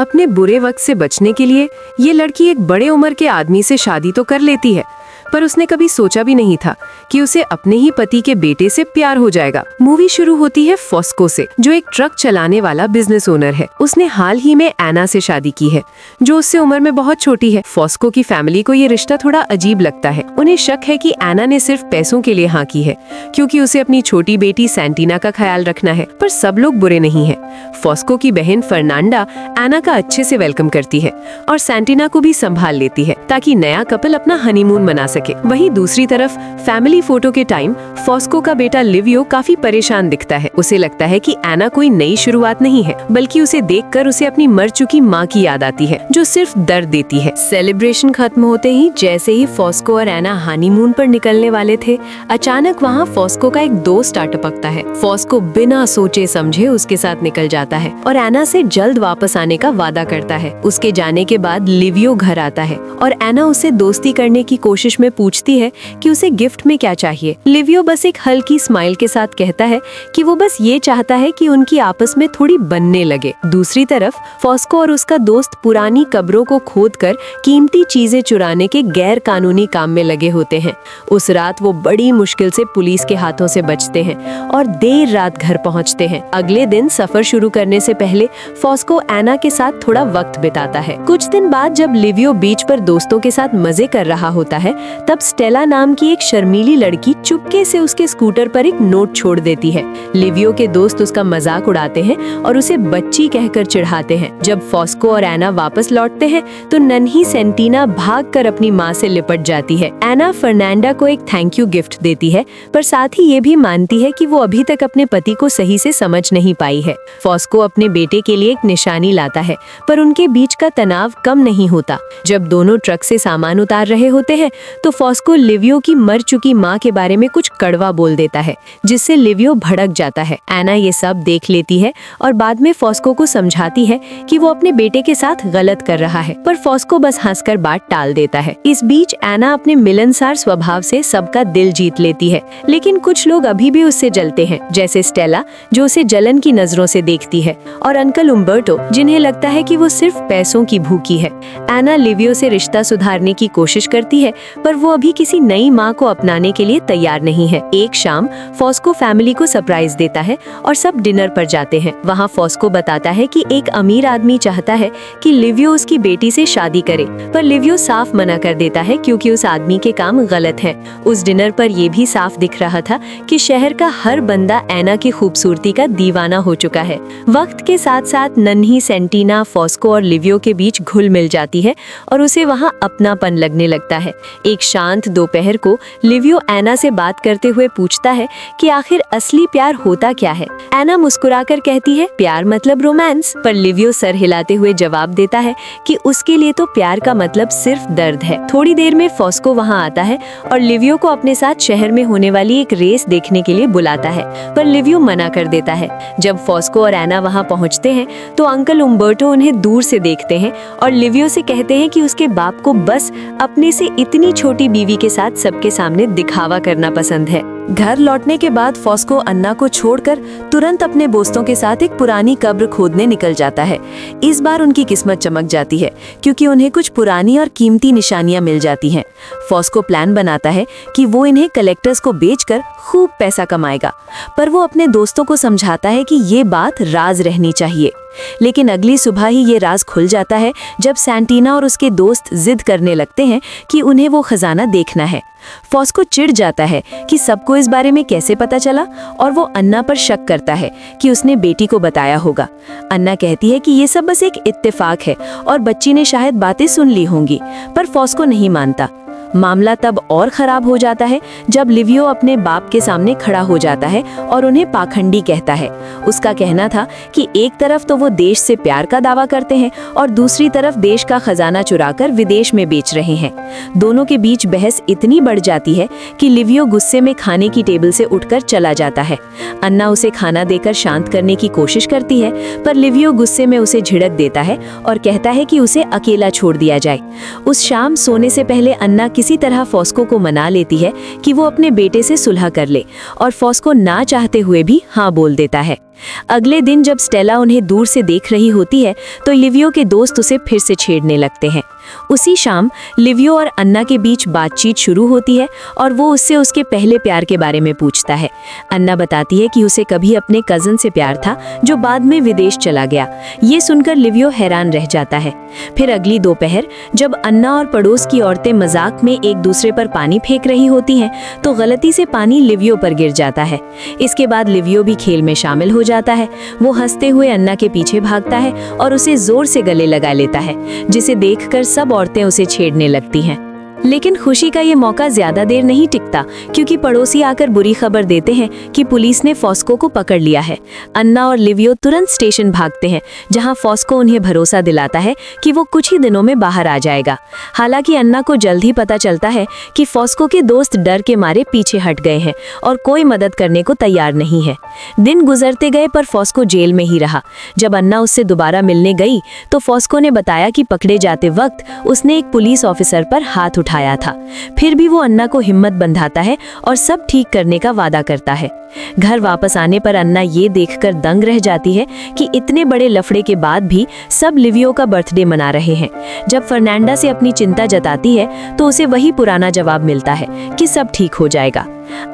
अपने बुरे वक्त से बचने के लिए ये लड़की एक बड़े उम्र के आदमी से शादी तो कर लेती है, पर उसने कभी सोचा भी नहीं था कि उसे अपने ही पति के बेटे से प्यार हो जाएगा। मूवी शुरू होती है फॉस्को से, जो एक ट्रक चलाने वाला बिजनेस ओनर है। उसने हाल ही में एना से शादी की है, जो उससे उम्र में बहुत छोटी है। फॉस्को की फैमिली को ये रिश्ता थोड़ा अजीब लगता है। उन्हें शक है कि एना ने सिर्फ पैसों के लिए हाँ की है, क्योंकि उसे अपनी छोटी बेटी सैंटिना का ख्याल रखना है। पर सब लोग बुरे नहीं है। फॉस्को की बहन फर्नांडा एना का अच्छे से वेलकम करती है और सैंटिना को भी संभाल लेती है, ताकि नया कपल अपना हनीमून मना सके। वहीं दूसरी तरफ फैमिली फोटो के टाइम फॉस्को का बेटा लिवियो काफी परेशान दिखता है। उसे लगता है कि एना कोई नई शुरुआत नहीं है, बल्कि उसे देखकर उसे अपनी मर चुकी माँ की याद आती है, जो सिर्फ दर्द देती है। सेलिब्रेशन खत्म होते ही जैसे ही फॉस्को और एना हनीमून पर निकलने वाले थे, अचानक वहाँ फॉस्को का एक दोस्त आ टपकता है। फॉस्को बिना सोचे समझे उसके साथ निकल जाता है और एना से जल्द वापस आने का वादा करता है। उसके जाने के बाद लिवियो घर आता है और एना उसे दोस्ती करने की कोशिश में पूछती है कि उसे गिफ्ट में क्या चाहिए। लिवियो बस एक हल्की स्माइल के साथ कहता है कि वो बस ये चाहता है कि उनकी आपस में थोड़ी बनने लगे। दूसरी तरफ फॉस्को और उसका दोस्त पुरानी कब्रों को खोदकर कीमती चीजें चुराने के गैर कानूनी काम में लगे होते हैं। उस रात वो बड़ी मुश्किल से पुलिस के हाथों से बचते हैं और देर रात घर पहुंचते हैं। अगले दिन सफर शुरू करने से पहले फॉस्को एना के साथ थोड़ा वक्त बिताता है। कुछ दिन बाद जब लिवियो बीच पर दोस्तों के साथ मजे कर रहा होता है, तब स्टेला नाम की एक शर्मीली लड़की चुपके से उसके स्कूटर पर एक नोट छोड़ देती है। लिवियो के दोस्त उसका मजाक उड़ाते हैं और उसे बच्ची कहकर चिढ़ाते हैं। जब फॉस्को और एना वापस लौटते हैं तो नन्ही सेंटिना भागकर अपनी माँ से लिपट जाती है। एना फर्नांडा को एक थैंक यू गिफ्ट देती है, पर साथ ही ये भी मानती है कि वो अभी तक अपने पति को सही से समझ नहीं पाई है। फॉस्को अपने बेटे के लिए एक निशानी लाता है, पर उनके बीच का तनाव कम नहीं होता। जब दोनों ट्रक से सामान उतार रहे होते हैं तो फॉस्को लिवियो की मर चुकी माँ के बारे में कुछ कड़वा बोल देता है, जिससे लिवियो भड़क जाता है। एना ये सब देख लेती है और बाद में फॉस्को को समझाती है कि वो अपने बेटे के साथ गलत कर रहा है, पर फॉस्को बस हंसकर बात टाल देता है। इस बीच एना अपने मिलनसार स्वभाव से सबका दिल जीत लेती है, लेकिन कुछ लोग अभी भी उससे जलते हैं, जैसे स्टेला जो उसे जलन की नजरों से देखती है, और अंकल उम्बर्टो जिन्हें लगता है कि वो सिर्फ पैसों की भूखी है। एना लिवियो से रिश्ता सुधारने की कोशिश करती है, पर वो अभी किसी नई माँ को अपनाने के लिए तैयार नहीं है। एक शाम फॉस्को फैमिली को सरप्राइज देता है और सब डिनर पर जाते हैं। वहाँ फॉस्को बताता है कि एक अमीर आदमी चाहता है कि लिवियो उसकी बेटी से शादी करे, पर लिवियो साफ मना कर देता है क्योंकि उस आदमी के काम गलत हैं। उस डिनर पर यह भी साफ दिख रहा था कि शहर का हर बंदा एना की खूबसूरती का दीवाना हो चुका है। वक्त के साथ साथ नन्ही सेंटिना फॉस्को और लिवियो के बीच घुल मिल जाती है और उसे वहाँ अपनापन लगने लगता है। एक शांत दोपहर को लिवियो एना से बात करते हुए पूछता है कि आखिर असली प्यार होता क्या है। एना मुस्कुराकर कहती है प्यार मतलब रोमांस, पर लिवियो सर हिलाते हुए जवाब देता है कि उसके लिए तो प्यार का मतलब सिर्फ दर्द है। थोड़ी देर में फॉस्को वहाँ आता है और लिवियो को अपने साथ शहर में होने वाली एक रेस देखने के लिए बुलाता है, पर लिवियो मना कर देता है। जब फॉस्को और एना वहाँ पहुँचते हैं तो अंकल उम्बर्टो उन्हें दूर से देखते हैं और लिवियो से कहते हैं कि उसके बाप को बस अपने से इतनी छोटी बीवी के साथ सबके सामने दिखावा करना पसंद है। घर लौटने के बाद फॉस्को अन्ना को छोड़कर तुरंत अपने दोस्तों के साथ एक पुरानी कब्र खोदने निकल जाता है। इस बार उनकी किस्मत चमक जाती है, क्योंकि उन्हें कुछ पुरानी और कीमती निशानियां मिल जाती हैं। फॉस्को प्लान बनाता है कि वो इन्हें कलेक्टर्स को बेचकर खूब पैसा कमाएगा, पर वो अपने दोस्तों को समझाता है कि ये बात राज रहनी चाहिए। लेकिन अगली सुबह ही ये राज खुल जाता है जब सैंटिना और उसके दोस्त जिद करने लगते हैं कि उन्हें वो खजाना देखना है। फॉस्को चिढ़ जाता है कि सबको इस बारे में कैसे पता चला, और वो अन्ना पर शक करता है कि उसने बेटी को बताया होगा। अन्ना कहती है कि ये सब बस एक इत्तेफाक है और बच्ची ने शायद बातें सुन ली होंगी, पर फॉस्को नहीं मानता। मामला तब और खराब हो जाता है जब लिवियो अपने बाप के सामने खड़ा हो जाता है और उन्हें पाखंडी कहता है। उसका कहना था कि एक तरफ तो वो देश से प्यार का दावा करते हैं और दूसरी तरफ देश का खजाना चुराकर विदेश में बेच रहे हैं। दोनों के बीच बहस इतनी बढ़ जाती है कि लिवियो गुस्से में खाने की टेबल से उठकर चला जाता है। अन्ना उसे खाना देकर शांत करने की कोशिश करती है, पर लिवियो गुस्से में उसे झिड़क देता है और कहता है कि उसे अकेला छोड़ दिया जाए। उस शाम सोने से पहले अन्ना किसी तरह फॉस्को को मना लेती है कि वो अपने बेटे से सुलह कर ले, और फॉस्को ना चाहते हुए भी हाँ बोल देता है। अगले दिन जब स्टेला उन्हें दूर से देख रही होती है तो लिवियो के दोस्त उसे फिर से छेड़ने लगते हैं। उसी शाम लिवियो और अन्ना के बीच बातचीत शुरू होती है और वो उससे उसके पहले प्यार के बारे में पूछता है। अन्ना बताती है कि उसे कभी अपने कजन से प्यार था जो बाद में विदेश चला गया। ये सुनकर लिवियो हैरान रह जाता है। फिर अगली दोपहर जब अन्ना और पड़ोस की औरतें मजाक में एक दूसरे पर पानी फेंक रही होती हैं तो गलती से पानी लिवियो पर गिर जाता है। इसके बाद लिवियो भी खेल में शामिल हो जाता है। वो हंसते हुए अन्ना के पीछे भागता है और उसे जोर से गले लगा लेता है, जिसे देखकर सब औरतें उसे छेड़ने लगती हैं। लेकिन खुशी का ये मौका ज्यादा देर नहीं टिकता, क्योंकि पड़ोसी आकर बुरी खबर देते हैं कि पुलिस ने फॉस्को को पकड़ लिया है। अन्ना और लिवियो तुरंत स्टेशन भागते हैं, जहां फॉस्को उन्हें भरोसा दिलाता है कि वो कुछ ही दिनों में बाहर आ जाएगा। हालांकि अन्ना को जल्द ही पता चलता है कि फॉस्को के दोस्त डर के मारे पीछे हट गए हैं और कोई मदद करने को तैयार नहीं है। दिन गुजरते गए पर फॉस्को जेल में ही रहा। जब अन्ना उससे दोबारा मिलने गई तो फॉस्को ने बताया कि पकड़े जाते वक्त उसने एक पुलिस ऑफिसर पर हाथ उठाया था। फिर भी वो अन्ना को हिम्मत बंधाता है और सब ठीक करने का वादा करता है। घर वापस आने पर अन्ना ये देखकर दंग रह जाती है कि इतने बड़े लफड़े के बाद भी सब लिवियो का बर्थडे मना रहे हैं। जब फर्नांडा से अपनी चिंता जताती है तो उसे वही पुराना जवाब मिलता है कि सब ठीक हो जाएगा।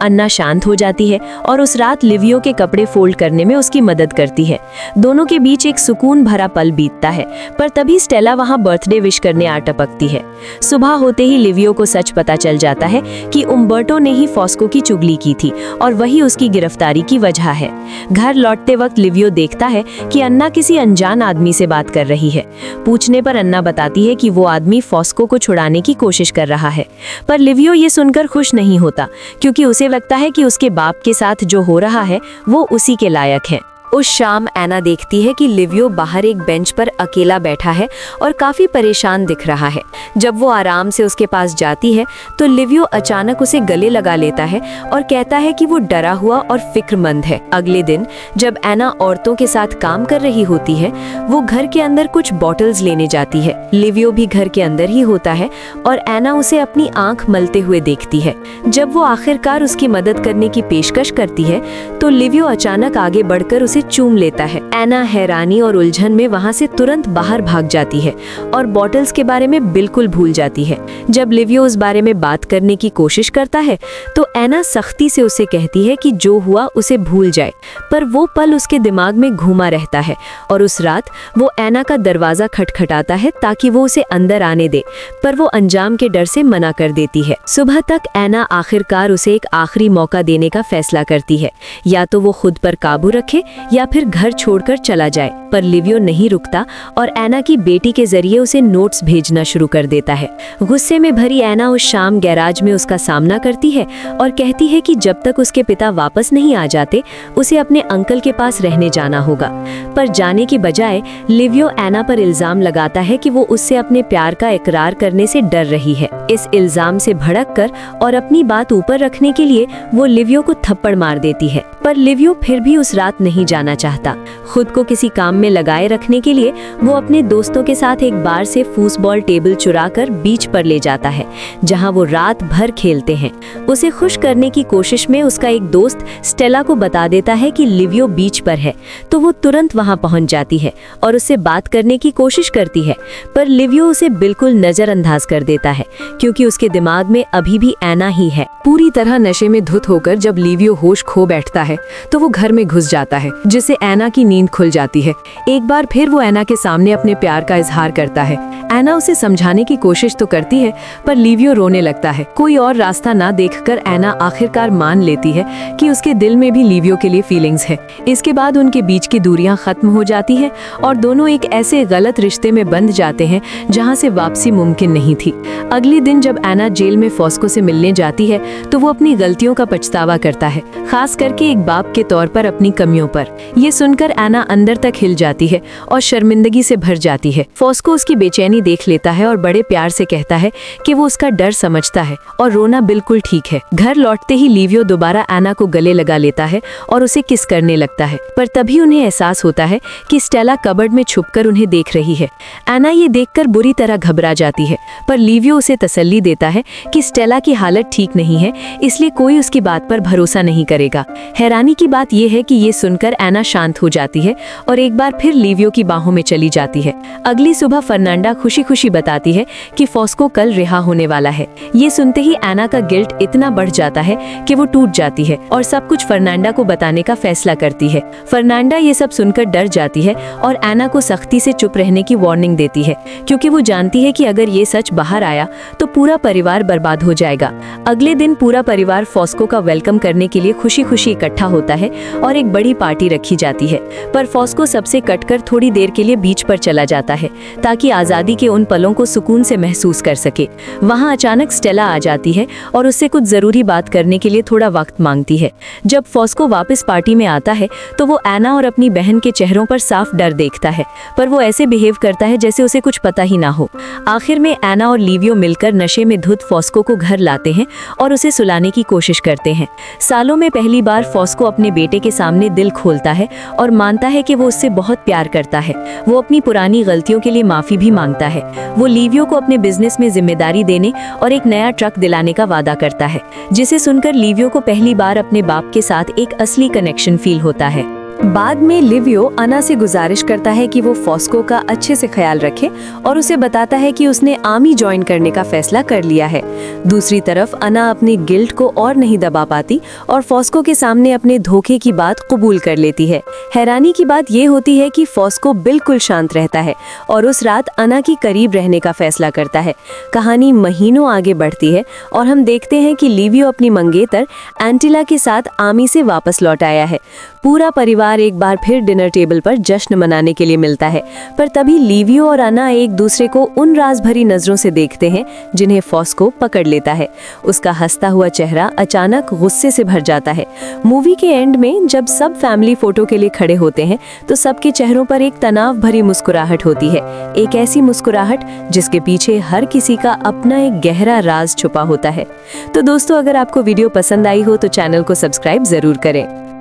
अन्ना शांत हो जाती है और उस रात लिवियो के कपड़े फोल्ड करने में उसकी मदद करती है। दोनों के बीच एक सुकून भरा पल बीतता है, पर तभी स्टेला वहां बर्थडे विश करने आ टपकती है। सुबह होते ही लिवियो को सच पता चल जाता है कि उम्बर्टो ने ही फॉस्को की चुगली की थी और वही उसकी गिरफ्तारी की वजह है। घर लौटते वक्त लिवियो देखता है कि अन्ना किसी अनजान आदमी से बात कर रही है। पूछने पर अन्ना बताती है कि वो आदमी फॉस्को को छुड़ाने की कोशिश कर रहा है, पर लिवियो ये सुनकर खुश नहीं होता, क्योंकि उसे लगता है कि उसके बाप के साथ जो हो रहा है वो उसी के लायक है। उस शाम एना देखती है कि लिवियो बाहर एक बेंच पर अकेला बैठा है और काफी परेशान दिख रहा है। जब वो आराम से उसके पास जाती है तो लिवियो अचानक उसे गले लगा लेता है और कहता है कि वो डरा हुआ और फिक्रमंद है। अगले दिन जब एना औरतों के साथ काम कर रही होती है, वो घर के अंदर कुछ बॉटल्स लेने जाती है। लिवियो भी घर के अंदर ही होता है और एना उसे अपनी आंख मलते हुए देखती है। जब वो आखिरकार उसकी मदद करने की पेशकश करती है तो लिवियो अचानक आगे बढ़कर उसे चूम लेता है। एना हैरानी और उलझन में वहां से तुरंत बाहर भाग जाती है और बॉटल्स के बारे में बिल्कुल भूल जाती है। जब लिवियो उस बारे में बात करने की कोशिश करता है तो एना सख्ती से उसे कहती है कि जो हुआ उसे भूल जाए, पर वो पल उसके दिमाग में घूमा रहता है और उस रात वो एना का दरवाजा खटखटाता है ताकि वो उसे अंदर आने दे, पर वो अंजाम के डर से मना कर देती है। सुबह तक एना आखिरकार उसे एक आखिरी मौका देने का फैसला करती है, या तो वो खुद पर काबू रखे या फिर घर छोड़कर चला जाए। पर लिवियो नहीं रुकता और एना की बेटी के जरिए उसे नोट्स भेजना शुरू कर देता है। गुस्से में भरी एना उस शाम गैराज में उसका सामना करती है और कहती है कि जब तक उसके पिता वापस नहीं आ जाते उसे अपने अंकल के पास रहने जाना होगा। पर जाने की बजाय लिवियो एना पर इल्जाम लगाता है कि वो उससे अपने प्यार का इकरार करने से डर रही है। इस इल्जाम से भड़क कर और अपनी बात ऊपर रखने के लिए वो लिवियो को थप्पड़ मार देती है, पर लिवियो फिर भी उस रात नहीं जाना चाहता। खुद को किसी काम में लगाए रखने के लिए वो अपने दोस्तों के साथ एक बार से फुटबॉल टेबल चुराकर बीच पर ले जाता है, जहां वो रात भर खेलते हैं। उसे खुश करने की कोशिश में उसका एक दोस्त स्टेला को बता देता है कि लिवियो बीच पर है, तो वो तुरंत वहां पहुंच जाती है और उससे बात करने की कोशिश करती है, पर लिवियो उसे बिल्कुल नजरअंदाज कर देता है, क्योंकि उसके दिमाग में अभी भी एना ही है। पूरी तरह नशे में धुत होकर जब लिवियो होश खो बैठता है तो वो घर में घुस जाता है, जिससे एना की नींद खुल जाती है। एक बार फिर वो एना के सामने अपने प्यार का इजहार करता है। एना उसे समझाने की कोशिश तो करती है, पर लिवियो रोने लगता है। कोई और रास्ता ना देखकर एना आखिरकार मान लेती है कि उसके दिल में भी लिवियो के लिए फीलिंग्स है। इसके बाद उनके बीच की दूरियां खत्म हो जाती है और दोनों एक ऐसे गलत रिश्ते में बंध जाते हैं जहां से वापसी मुमकिन नहीं थी। अगले दिन जब एना जेल में फॉस्को से मिलने जाती है तो वो अपनी गलतियों का पछतावा करता है, खास करके एक बाप के तौर पर अपनी कमियों पर। ये सुनकर एना अंदर तक हिल जाती है और शर्मिंदगी से भर जाती है। फॉस्को उसकी बेचैनी देख लेता है और बड़े प्यार से कहता है कि वो उसका डर समझता है और रोना बिल्कुल ठीक है। घर लौटते ही लिवियो दोबारा एना को गले लगा लेता है और उसे किस करने लगता है, पर तभी उन्हें एहसास होता है कि स्टेला कबर्ड में छुपकर उन्हें देख रही है। एना ये देखकर बुरी तरह घबरा जाती है, पर लिवियो उसे तसल्ली देता है कि स्टेला की हालत ठीक नहीं है, इसलिए कोई उसकी बात पर भरोसा नहीं करेगा। हैरानी की बात यह है कि ये सुनकर एना शांत हो जाती है और एक बार फिर लिवियो की बाहों में चली जाती है। अगली सुबह फर्नांडा खुशी खुशी बताती है कि फॉस्को कल रिहा होने वाला है। ये सुनते ही एना का गिल्ट इतना बढ़ जाता है कि वो टूट जाती है और सब कुछ फर्नांडा को बताने का फैसला करती है। फर्नांडा ये सब सुनकर डर जाती है और एना को सख्ती से चुप रहने की वार्निंग देती है, क्योंकि वो जानती है कि अगर ये सच बाहर आया तो पूरा परिवार बर्बाद हो जाएगा। अगले दिन पूरा परिवार फॉस्को का वेलकम करने के लिए खुशी खुशी इकट्ठा होता है और एक बड़ी पार्टी रखी जाती है। पर फॉस्को सबसे कटकर थोड़ी देर के लिए बीच पर चला जाता है ताकि आजादी के उन पलों को सुकून से महसूस कर सके। वहां अचानक स्टेला आ जाती है और उससे कुछ जरूरी बात करने के लिए थोड़ा वक्त मांगती है। जब फॉस्को वापस पार्टी में आता है तो वो एना और अपनी बहन के चेहरों पर साफ डर देखता है, पर वो ऐसे बिहेव करता है जैसे उसे कुछ पता ही ना हो। आखिर में एना और लिवियो मिलकर नशे में धुत फॉस्को को घर लाते हैं और उसे सुलाने की कोशिश करते हैं। सालों में पहली बार फॉस्को अपने बेटे के सामने दिल खोलता है और मानता है कि वो उससे बहुत प्यार करता है। वो अपनी पुरानी गलतियों के लिए माफी भी मांगता है। वो लिवियो को अपने बिजनेस में जिम्मेदारी देने और एक नया ट्रक दिलाने का वादा करता है, जिसे सुनकर लिवियो को पहली बार अपने बाप के साथ एक असली कनेक्शन फील होता है। बाद में लिवियो अना से गुजारिश करता है कि वो फॉस्को का अच्छे से ख्याल रखे और उसे बताता है कि उसने आर्मी ज्वाइन करने का फैसला कर लिया है। दूसरी तरफ अना अपनी गिल्ट को और नहीं दबा पाती और फॉस्को के सामने अपने धोखे की बात कबूल कर लेती है। हैरानी की बात ये होती है कि फॉस्को बिल्कुल शांत रहता है और उस रात अना की करीब रहने का फैसला करता है। कहानी महीनों आगे बढ़ती है और हम देखते हैं कि लिवियो अपनी मंगेतर एंटिला के साथ आर्मी से वापस लौट आया है। पूरा परिवार एक बार फिर डिनर टेबल पर जश्न मनाने के लिए मिलता है, पर तभी लिवियो और अना एक दूसरे को उन राज भरी नजरों से देखते हैं जिन्हें फॉस्को पकड़ लेता है। उसका हंसता हुआ चेहरा अचानक गुस्से से भर जाता है। मूवी के एंड में जब सब फैमिली फोटो के लिए खड़े होते हैं तो सबके चेहरों पर एक तनाव भरी मुस्कुराहट होती है, एक ऐसी मुस्कुराहट जिसके पीछे हर किसी का अपना एक गहरा राज छुपा होता है। तो दोस्तों, अगर आपको वीडियो पसंद आई हो तो चैनल को सब्सक्राइब जरूर करें।